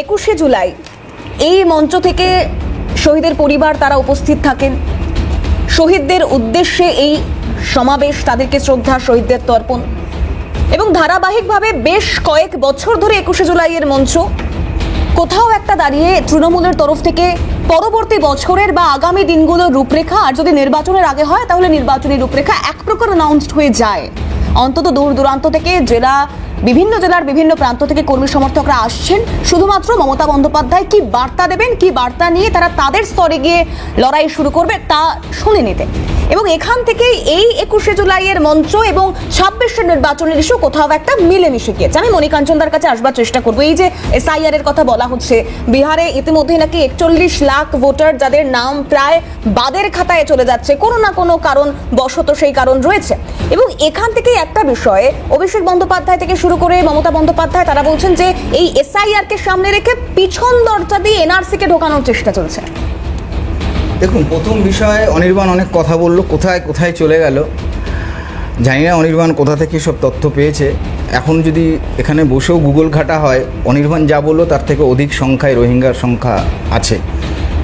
21শে জুলাই এই মঞ্চ থেকে শহীদের পরিবার তারা উপস্থিত থাকেন। শহীদদের উদ্দেশ্যে এই সমাবেশ, তাদেরকে শ্রদ্ধা, শহীদদের তর্পণ, এবং ধারাবাহিকভাবে বেশ কয়েক বছর ধরে 21শে জুলাইয়ের মঞ্চ কোথাও একটা দাঁড়িয়ে তৃণমূলের তরফ থেকে পরবর্তী বছরের বা আগামী দিনগুলোর রূপরেখা, আর যদি নির্বাচনের আগে হয় তাহলে নির্বাচনী রূপরেখা এক প্রকার অ্যানাউন্সড হয়ে যায়। অন্তত দূর দূরান্ত থেকে বিভিন্ন জেলার বিভিন্ন প্রান্ত থেকে কর্মী সমর্থকরা আসছেন শুধুমাত্র মমতা বন্দ্যোপাধ্যায় কি বার্তা দেবেন, কি বার্তা নিয়ে তারা তাদের স্তরে গিয়ে লড়াই শুরু করবে তা শুনে নিতে। এবং এখান থেকেই এই 21শে জুলাইয়ের মঞ্চ এবং 26এর নির্বাচনের ইস্যু কোথাও একটা মিলেমিশে গিয়েছে। আমি মণিকাঞ্চনদার কাছে আসবার চেষ্টা করবো। এই যে SIR এর কথা বলা হচ্ছে, বিহারে ইতিমধ্যেই নাকি 41 লাখ ভোটার যাদের নাম প্রায় বাদের খাতায় চলে যাচ্ছে, কোনো না কোনো কারণ বশত সেই কারণ রয়েছে। এবং এখান থেকেই একটা বিষয়ে অভিষেক বন্দ্যোপাধ্যায় থেকে শুরু করে মমতা বন্দ্যোপাধ্যায় তারা বলছেন যে এই SIR কে সামনে রেখে পিছন দরজা দিয়ে NRC কে ঢোকানোর চেষ্টা চলছে। দেখুন, প্রথম বিষয়ে অনির্বাণ অনেক কথা বলল, কোথায় কোথায় চলে গেল জানি না অনির্বাণ কোথা থেকে সব তথ্য পেয়েছে। এখন যদি এখানে বসেও গুগল ঘাটা হয়, অনির্বাণ যা বললো তার থেকে অধিক সংখ্যায় রোহিঙ্গার সংখ্যা আছে,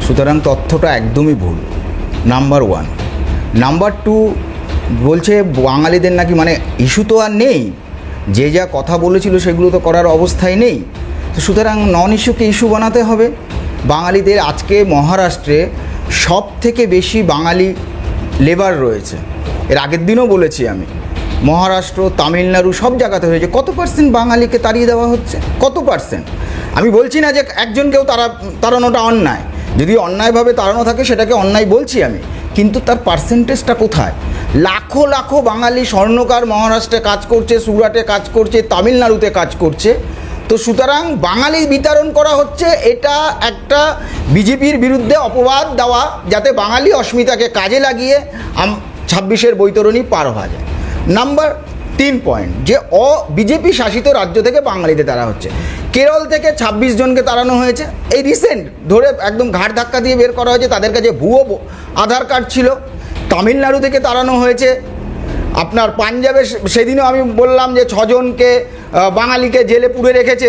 সুতরাং তথ্যটা একদমই ভুল। নাম্বার 1। নাম্বার 2, বলছে বাঙালিদের নাকি মানে ইস্যু তো আর নেই, যে যা কথা বলেছিল সেগুলো তো করার অবস্থায় নেই, তো সুতরাং নন ইস্যুকে ইস্যু বানাতে হবে। বাঙালিদের আজকে মহারাষ্ট্রে সব থেকে বেশি বাঙালি লেবার রয়েছে। এর আগের দিনও বলেছি আমি, মহারাষ্ট্র, তামিলনাড়ু সব জায়গাতে হয়েছে। কত পার্সেন্ট বাঙালিকে তাড়িয়ে দেওয়া হচ্ছে? কত পার্সেন্ট? আমি বলছি না যে একজনকেও তাড়ানোটা অন্যায়, যদি অন্যায়ভাবে তাড়ানো থাকে সেটাকে অন্যায় বলছি আমি, কিন্তু তার পার্সেন্টেজটা কোথায়? লাখো লাখো বাঙালি স্বর্ণকার মহারাষ্ট্রে কাজ করছে, সুরাটে কাজ করছে, তামিলনাড়ুতে কাজ করছে। তো সুতরাং বাঙালি বিতরণ করা হচ্ছে, এটা একটা বিজেপির বিরুদ্ধে অপবাদ দেওয়া, যাতে বাঙালি অস্মিতাকে কাজে লাগিয়ে 26এর বৈতরণী পার হওয়া যায়। নাম্বার 3 পয়েন্ট, যে বিজেপি শাসিত রাজ্য থেকে বাঙালিদের তাড়া হচ্ছে। কেরল থেকে 26 জনকে তাড়ানো হয়েছে, এই রিসেন্ট ধরে একদম ঘাট ধাক্কা দিয়ে বের করা হয়েছে, তাদের কাছে ভুয়ো আধার কার্ড ছিল। তামিলনাড়ু থেকে তাড়ানো হয়েছে। আপনার পাঞ্জাবে সেদিনও আমি বললাম যে 6 জনকে বাঙালিকে জেলে পুরে রেখেছে,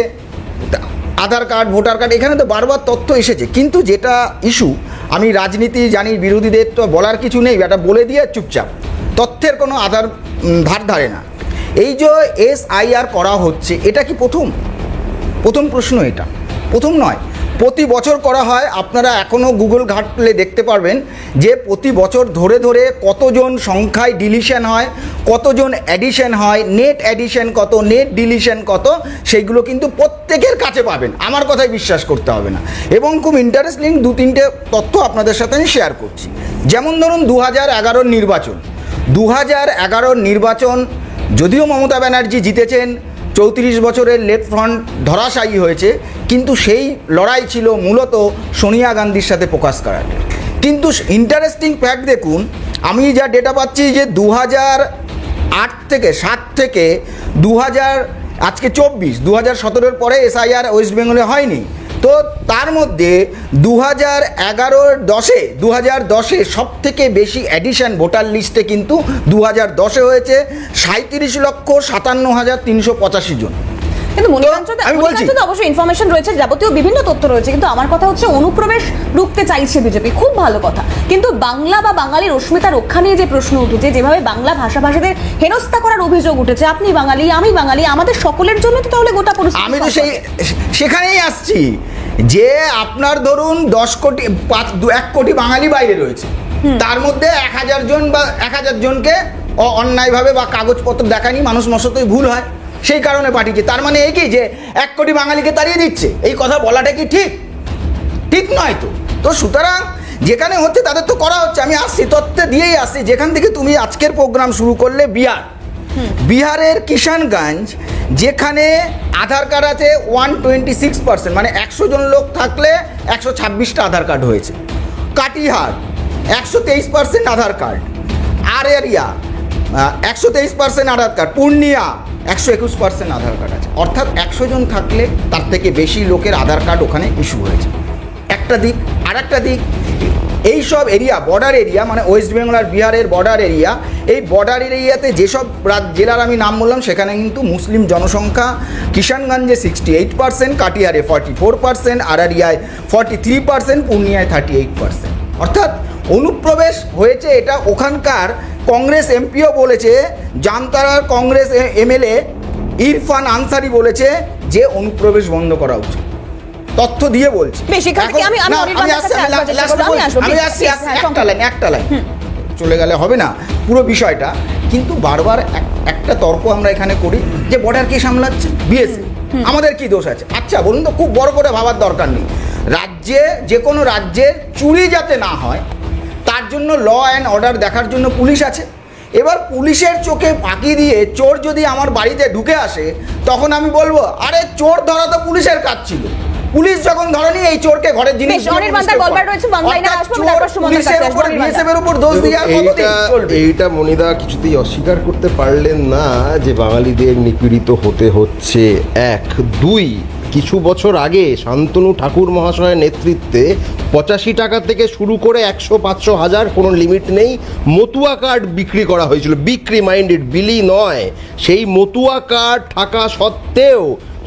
আধার কার্ড, ভোটার কার্ড, এখানে তো বারবার তথ্য এসেছে। কিন্তু যেটা ইস্যু, আমি রাজনীতি জানি, বিরোধীদের তো বলার কিছু নেই, এটা বলে দিয়ে চুপচাপ, তথ্যের কোনো ধার ধারে না। এই যে SIR করা হচ্ছে, এটা কি প্রথম প্রশ্ন? এটা প্রথম নয়, প্রতি বছর করা হয়। আপনারা এখনও গুগল ঘাটলে দেখতে পারবেন যে প্রতি বছর ধরে ধরে কতজন সংখ্যায় ডিলিশন হয়, কতজন অ্যাডিশন হয়, নেট অ্যাডিশন কত, নেট ডিলিশন কত, সেইগুলো কিন্তু প্রত্যেকের কাছে পাবেন, আমার কথাই বিশ্বাস করতে হবে না। এবং খুব ইন্টারেস্টিং 2-3টে তথ্য আপনাদের সাথে আমি শেয়ার করছি। যেমন ধরুন 2011 নির্বাচন, 2011 নির্বাচন যদিও মমতা ব্যানার্জি জিতেছেন, 34 বছরের লেফট ফ্রন্ট ধরাশায়ী হয়েছে, কিন্তু সেই লড়াই ছিল মূলত সোনিয়া গান্ধীর সাথে প্রকাশ করার। কিন্তু ইন্টারেস্টিং ফ্যাক্ট দেখুন, আমি যা ডেটা পাচ্ছি যে 2008 থেকে 7 থেকে 2000 আজকে 24, 2017-এর পরে SIR ওয়েস্ট বেঙ্গলে হয়নি। তো তার মধ্যে 2010-এ সব থেকে বেশি অ্যাডিশন ভোটার লিস্টে কিন্তু 2010-এ হয়েছে 37,57,385 জন। কিন্তু মনিকাঞ্চনদা অবশ্যই ইনফরমেশন রয়েছে, যাবতীয় বিভিন্ন তথ্য রয়েছে, কিন্তু আমার কথা হচ্ছে অনুপ্রবেশ রুখতে চাইছে বিজেপি, খুব ভালো কথা। কিন্তু বাংলা বা বাঙালির অস্মিতা রক্ষা নিয়ে যে প্রশ্ন উঠেছে, যেভাবে বাংলা ভাষাভাষীদের হেনস্থা করার অভিযোগ উঠেছে, আপনি বাঙালি, আমি বাঙালি, আমাদের সকলের জন্য তো তাহলে গোটা পরিস্থিতি। আমি তো সেখানেই আসছি যে আপনার ধরুন 1 কোটি বাঙালি বাইরে রয়েছে, তার মধ্যে 1000 জন বা 1000 জনকে অন্যায়ভাবে বা কাগজপত্র দেখায়নি, মানুষ মশতই ভুল হয়, সেই কারণে পাঠিয়েছে। তার মানে এই কি যে 1 কোটি বাঙালিকে তাড়িয়ে দিচ্ছে? এই কথা বলাটা কি ঠিক নয় তো। তো সুতরাং যেখানে হচ্ছে তাদের তো করা হচ্ছে। আমি আসছি, তথ্যে দিয়েই আসছি। যেখান থেকে তুমি আজকের প্রোগ্রাম শুরু করলে, বিহারের কিষানগঞ্জ, যেখানে আধার কার্ড আছে 126%, মানে 100 জন লোক থাকলে 126টা আধার কার্ড হয়েছে। কাটিহার 123% আধার কার্ড, আরেরিয়া 123% আধার কার্ড, পূর্ণিয়া 121% আধার কার্ড আছে। অর্থাৎ 100 জন থাকলে তার থেকে বেশি লোকের আধার কার্ড ওখানে ইস্যু হয়েছে। একটা দিক। আর একটা দিক, এই সব এরিয়া, বর্ডার এরিয়া, মানে ওয়েস্ট বেঙ্গল আর বিহারের বর্ডার এরিয়া, এই বর্ডার এরিয়াতে যেসব জেলার আমি নাম বললাম সেখানে কিন্তু মুসলিম জনসংখ্যা কিষানগঞ্জে 68%, কাটিহারে 44%, আরারিয়ায় 43%, পূর্ণিয়ায় 38%। অর্থাৎ অনুপ্রবেশ হয়েছে। এটা ওখানকার কংগ্রেস এমপিও বলেছে, জামতারার কংগ্রেস এমএলএ ইরফান আনসারি বলেছে যে অনুপ্রবেশ বন্ধ করা উচিত, তথ্য দিয়ে বলছি। একটা লাইন চলে গেলে হবে না পুরো বিষয়টা, কিন্তু বারবার একটা তর্ক আমরা এখানে করি যে বর্ডার কে সামলাচ্ছে, বিএসএফ, আমাদের কি দোষ আছে? আচ্ছা বলুন তো, খুব বড় করে ভাবার দরকার নেই। রাজ্যে, যে কোনো রাজ্যের চুরি যাতে না হয় তার জন্য ল অ্যান্ড অর্ডার দেখার জন্য পুলিশ আছে। এবার পুলিশের চোখে ফাঁকি দিয়ে চোর যদি আমার বাড়িতে ঢুকে আসে, তখন আমি বলবো আরে চোর ধরা তো পুলিশের কাজ ছিল, পুলিশ যখন ধরেনি এই চোরকে ঘরের জিনিস এইটা মনিদা কিছুতেই অস্বীকার করতে পারলেন না যে বাঙালিদের নিপীড়িত হতে হচ্ছে। 1, 2, কিছু বছর আগে শান্তনু ঠাকুর মহাশয়ের নেতৃত্বে 85 টাকা থেকে শুরু করে 100, 500, 1000 কোনো লিমিট নেই মতুয়া কার্ড বিক্রি করা হয়েছিল। বিক্রি, মাইন্ডেড, বিলি নয়। সেই মতুয়া কার্ড থাকা সত্ত্বেও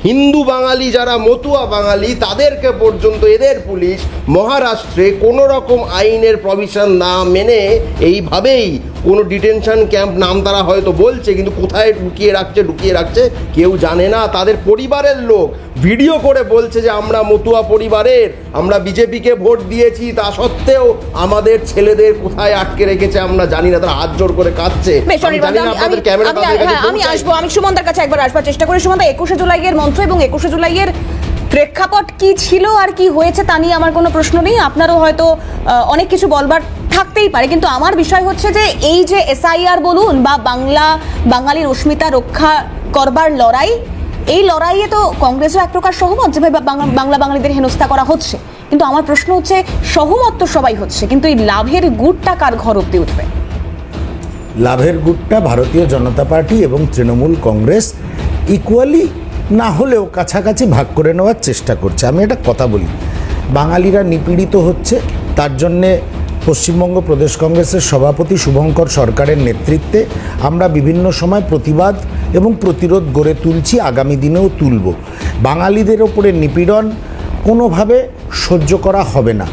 হিন্দু বাঙালি যারা মতুয়া বাঙালি তাদেরকে পর্যন্ত এদের পুলিশ মহারাষ্ট্রে কোনো রকম আইনের প্রভিশন না মেনে এইভাবেই কোনো ডিটেনশন ক্যাম্প নাম তারা হয়তো বলছে, কিন্তু কোথায় ঢুকিয়ে রাখছে কেউ জানে না। তাদের পরিবারের লোক ভিডিও করে বলছে যে আমরা মতুয়া পরিবারের, আমরা বিজেপিকে ভোট দিয়েছি, তা সত্ত্বেও আমাদের ছেলেদের কোথায় আটকে রেখেছে আমরা জানি না। তারা হাত জোর করে কাঁদছে। আমি সুমনদার কাছে একবার আসবার চেষ্টা করি। সুমনদা, 21শে জুলাইয়ের মঞ্চ এবং 21শে জুলাইয়ের প্রেক্ষাপট কি ছিল আর কি হয়েছে তা নিয়ে আমার কোনো প্রশ্ন নেই, আপনারও হয়তো অনেক কিছু বলবার থাকতেই পারে, কিন্তু আমার বিষয় হচ্ছে যে এই যে এসআইআর বলুন বা বাঙালির অস্মিতা রক্ষা করবার লড়াই, এই লড়াইয়ে তো কংগ্রেসও এক প্রকার সহমত যেভাবে বাংলা বাঙালিদের হেনস্থা করা হচ্ছে, কিন্তু আমার প্রশ্ন হচ্ছে সহমত তো সবাই হচ্ছে, কিন্তু এই লাভের গুড়টা কার ঘর অব্দি উঠবে? লাভের গুড়টা ভারতীয় জনতা পার্টি এবং তৃণমূল কংগ্রেস ইকুয়ালি না হলেও কাছাকাছি ভাগ করে নেওয়ার চেষ্টা করছে। আমি একটা কথা বলি, বাঙালিরা নিপীড়িত হচ্ছে, তার জন্যে পশ্চিমবঙ্গ প্রদেশ কংগ্রেসের সভাপতি শুভঙ্কর সরকারের নেতৃত্বে আমরা বিভিন্ন সময় প্রতিবাদ এবং প্রতিরোধ গড়ে তুলছি, আগামী দিনেও তুলব। বাঙালিদের ওপরে নিপীড়ন কোনোভাবে সহ্য করা হবে না।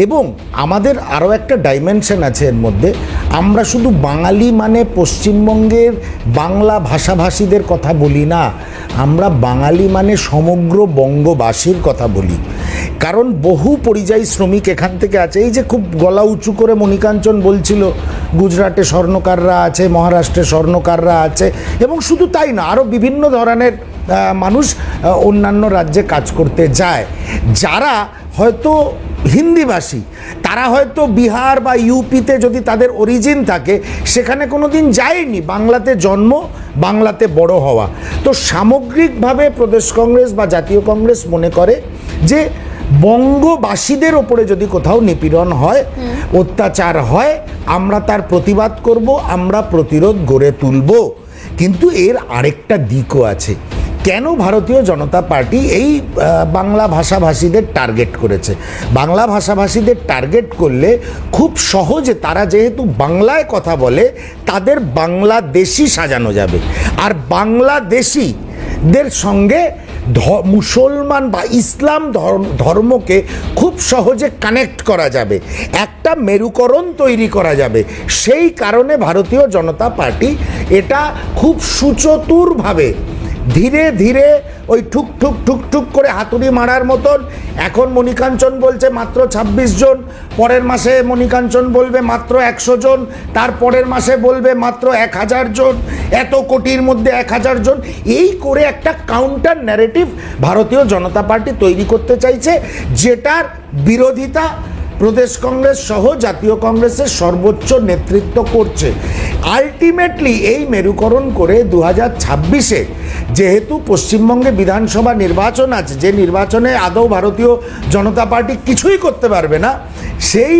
এবং আমাদের আরও একটা ডাইমেনশন আছে এর মধ্যে, আমরা শুধু বাঙালি মানে পশ্চিমবঙ্গের বাংলা ভাষাভাষীদের কথা বলি না, আমরা বাঙালি মানে সমগ্র বঙ্গবাসীর কথা বলি। কারণ বহু পরিযায়ী শ্রমিক এখান থেকে আছে। এই যে খুব গলা উঁচু করে মণিকাঞ্চন বলছিল গুজরাটে স্বর্ণকাররা আছে, মহারাষ্ট্রে স্বর্ণকাররা আছে, এবং শুধু তাই না, আরও বিভিন্ন ধরনের মানুষ অন্যান্য রাজ্যে কাজ করতে যায়, যারা হয়তো হিন্দিভাষী, তারা হয়তো বিহার বা ইউপিতে যদি তাদের অরিজিন থাকে সেখানে কোনো দিন যায়নি, বাংলাতে জন্ম, বাংলাতে বড় হওয়া। তো সামগ্রিকভাবে প্রদেশ কংগ্রেস বা জাতীয় কংগ্রেস মনে করে যে বঙ্গবাসীদের ওপরে যদি কোথাও নিপীড়ন হয়, অত্যাচার হয়, আমরা তার প্রতিবাদ করব, আমরা প্রতিরোধ গড়ে তুলব। কিন্তু এর আরেকটা দিকও আছে। কেন ভারতীয় জনতা পার্টি এই বাংলা ভাষাভাষীদের টার্গেট করেছে? বাংলা ভাষাভাষীদের টার্গেট করলে খুব সহজে, তারা যেহেতু বাংলায় কথা বলে, তাদের বাংলাদেশি সাজানো যাবে। আর বাংলাদেশিদের সঙ্গে মুসলমান বা ইসলাম ধর্মকে খুব সহজে কানেক্ট করা যাবে, একটা মেরুকরণ তৈরি করা যাবে। সেই কারণে ভারতীয় জনতা পার্টি এটা খুব সুচতুরভাবে ধীরে ধীরে ওই ঠুক ঠুক ঠুক ঠুক করে হাতুড়ি মারার মতন, এখন মণিকাঞ্চন বলছে মাত্র 26 জন, পরের মাসে মণিকাঞ্চন বলবে মাত্র 100 জন, তার পরের মাসে বলবে মাত্র 1000 জন, এত কোটির মধ্যে 1000 জন, এই করে একটা কাউন্টার ন্যারেটিভ ভারতীয় জনতা পার্টি তৈরি করতে চাইছে, যেটার বিরোধিতা প্রদেশ কংগ্রেস সহ জাতীয় কংগ্রেসের সর্বোচ্চ নেতৃত্ব করছে। আলটিমেটলি এই মেরুকরণ করে 2026-এ যেহেতু পশ্চিমবঙ্গে বিধানসভা নির্বাচন আছে, যে নির্বাচনে আদৌ ভারতীয় জনতা পার্টি কিছুই করতে পারবে না, সেই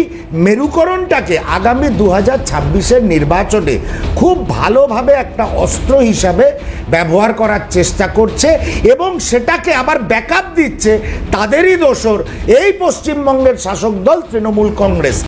মেরুকরণটাকে আগামী 2026-এর নির্বাচনে খুব ভালোভাবে একটা অস্ত্র হিসাবে ব্যবহার করার চেষ্টা করছে, এবং সেটাকে আবার ব্যাকআপ দিচ্ছে তাদেরই দোসর এই পশ্চিমবঙ্গের শাসক দল তৃণমূল কংগ্রেস।